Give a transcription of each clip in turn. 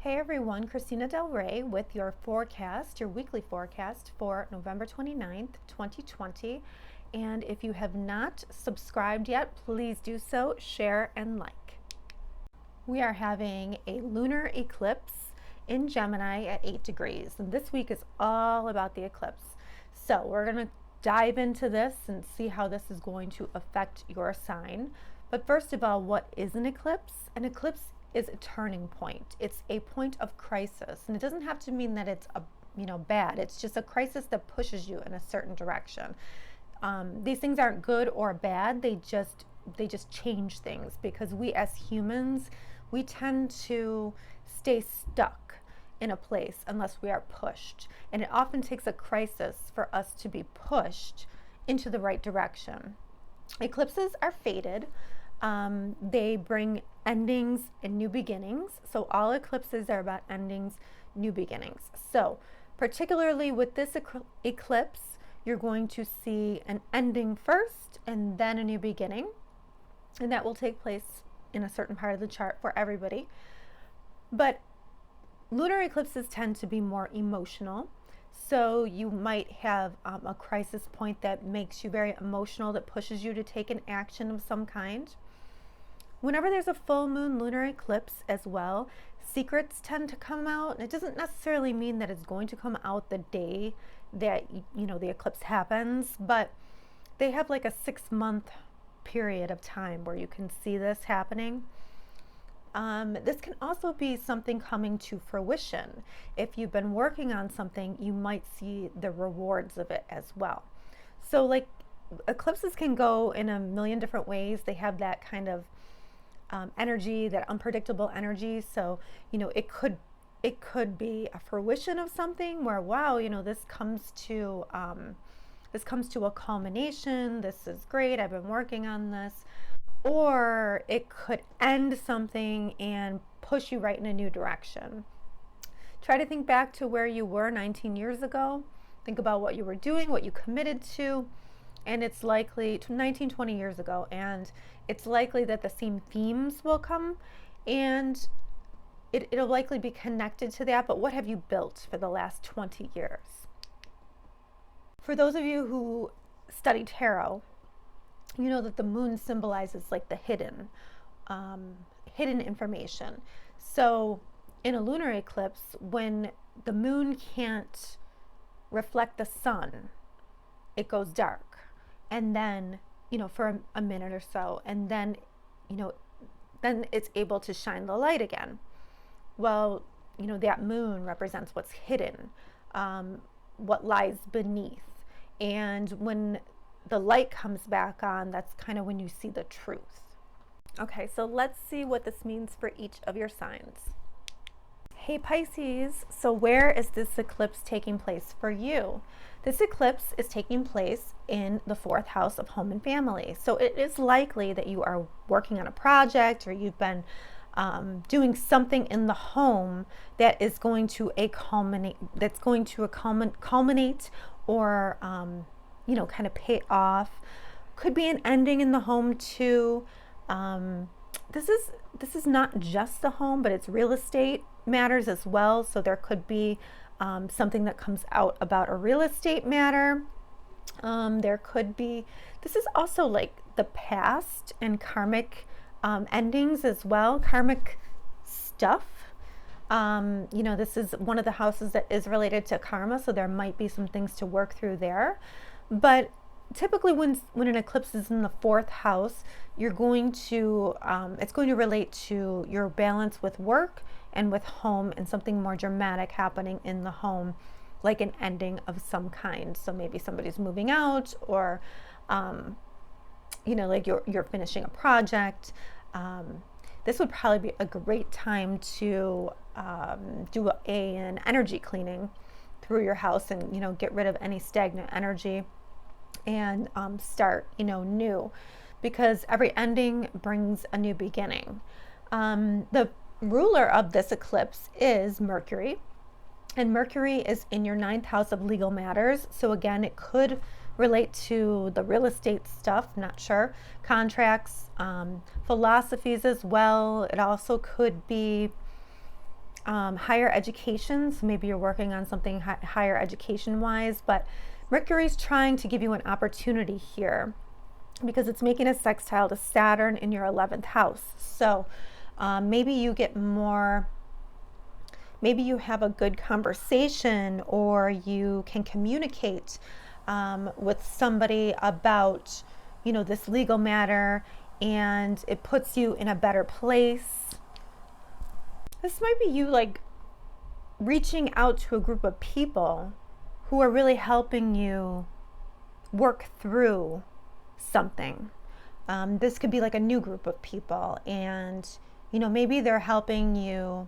Hey everyone, Christina Del Rey with your forecast, your weekly forecast for November 29th, 2020. And if you have not subscribed yet, please do so, share, and like. We are having a lunar eclipse in Gemini at 8 degrees. And this week is all about the eclipse. So we're going to dive into this and see how this is going to affect your sign. But first of all, what is an eclipse? An eclipse is a turning point. It's a point of crisis, and it doesn't have to mean that it's bad. It's just a crisis that pushes you in a certain direction. These things aren't good or bad. They just change things, because we as humans, we tend to stay stuck in a place unless we are pushed, and it often takes a crisis for us to be pushed into the right direction. Eclipses are fated. They bring endings and new beginnings. So all eclipses are about endings, new beginnings. So particularly with this eclipse, you're going to see an ending first and then a new beginning. And that will take place in a certain part of the chart for everybody. But lunar eclipses tend to be more emotional. So you might have a crisis point that makes you very emotional, that pushes you to take an action of some kind. Whenever there's a full moon lunar eclipse as well, secrets tend to come out. It doesn't necessarily mean that it's going to come out the day that the eclipse happens, but they have like a 6-month period of time where you can see this happening. This can also be something coming to fruition. If you've been working on something, you might see the rewards of it as well. So like eclipses can go in a million different ways. They have that kind of energy, that unpredictable energy. So it could be a fruition of something where, wow, this comes to a culmination. This is great. I've been working on this. Or it could end something and push you right in a new direction. Try to think back to where you were 19 years ago. Think about what you were doing, what you committed to, and it's likely 19, 20 years ago, and it's likely that the same themes will come, and it'll likely be connected to that. But what have you built for the last 20 years? For those of you who study tarot, you know that the moon symbolizes like the hidden information. So in a lunar eclipse, when the moon can't reflect the sun, it goes dark, and then for a minute or so, and then then it's able to shine the light again. Well, that moon represents what's hidden, what lies beneath, and when the light comes back on, that's kind of when you see the truth. Okay, so let's see what this means for each of your signs. Hey Pisces, so where is this eclipse taking place for you? This eclipse is taking place in the 4th house of home and family. So it is likely that you are working on a project, or you've been doing something in the home that is going to culminate, or kind of pay off. Could be an ending in the home too. This is not just the home, but it's real estate matters as well. So there could be something that comes out about a real estate matter. There could be, this is also like the past and karmic endings as well, karmic stuff. This is one of the houses that is related to karma, so there might be some things to work through there. But typically when an eclipse is in the 4th house, you're going to it's going to relate to your balance with work and with home, and something more dramatic happening in the home, like an ending of some kind. So maybe somebody's moving out, or like you're finishing a project. This would probably be a great time to do an energy cleaning through your house, and get rid of any stagnant energy, and start new, because every ending brings a new beginning. The ruler of this eclipse is Mercury, and Mercury is in your 9th house of legal matters. So again, it could relate to the real estate stuff, not sure, contracts, philosophies as well. It also could be higher education. So maybe you're working on something higher education wise, but Mercury's trying to give you an opportunity here because it's making a sextile to Saturn in your 11th house. So maybe you get more, maybe you have a good conversation, or you can communicate with somebody about, you know, this legal matter, and it puts you in a better place. This might be you like reaching out to a group of people who are really helping you work through something. This could be like a new group of people, and you know, maybe they're helping you,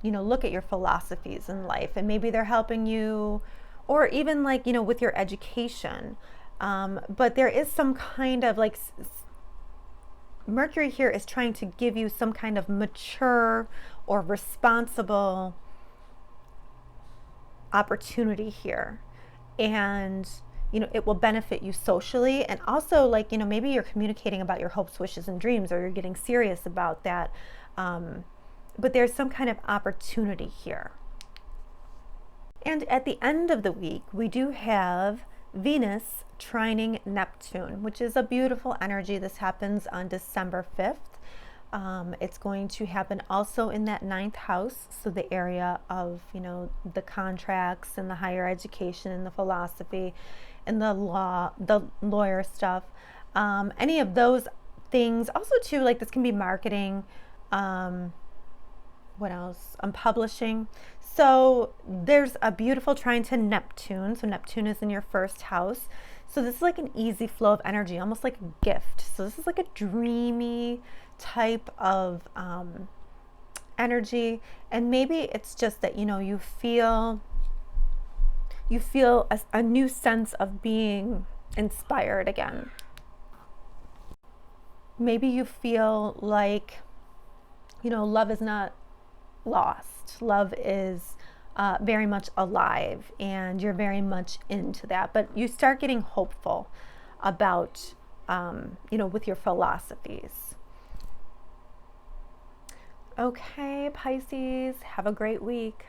you know, look at your philosophies in life, and maybe they're helping you, or even like, you know, with your education. But there is some kind of like, Mercury here is trying to give you some kind of mature or responsible opportunity here. And you know, it will benefit you socially, and also like, you know, maybe you're communicating about your hopes, wishes, and dreams, or you're getting serious about that. But there's some kind of opportunity here. And at the end of the week, we do have Venus trining Neptune, which is a beautiful energy. This happens on December 5th. It's going to happen also in that 9th house, so the area of, you know, the contracts and the higher education and the philosophy and the law, the lawyer stuff. Any of those things. Also too, like this can be marketing. What else? Publishing. So there's a beautiful trine to Neptune. So Neptune is in your 1st house. So this is like an easy flow of energy, almost like a gift. So this is like a dreamy type of energy. And maybe it's just that, you know, you feel a new sense of being inspired again. Maybe you feel like, you know, love is not lost. Love is very much alive, and you're very much into that. But you start getting hopeful about, you know, with your philosophies. Okay, Pisces, have a great week.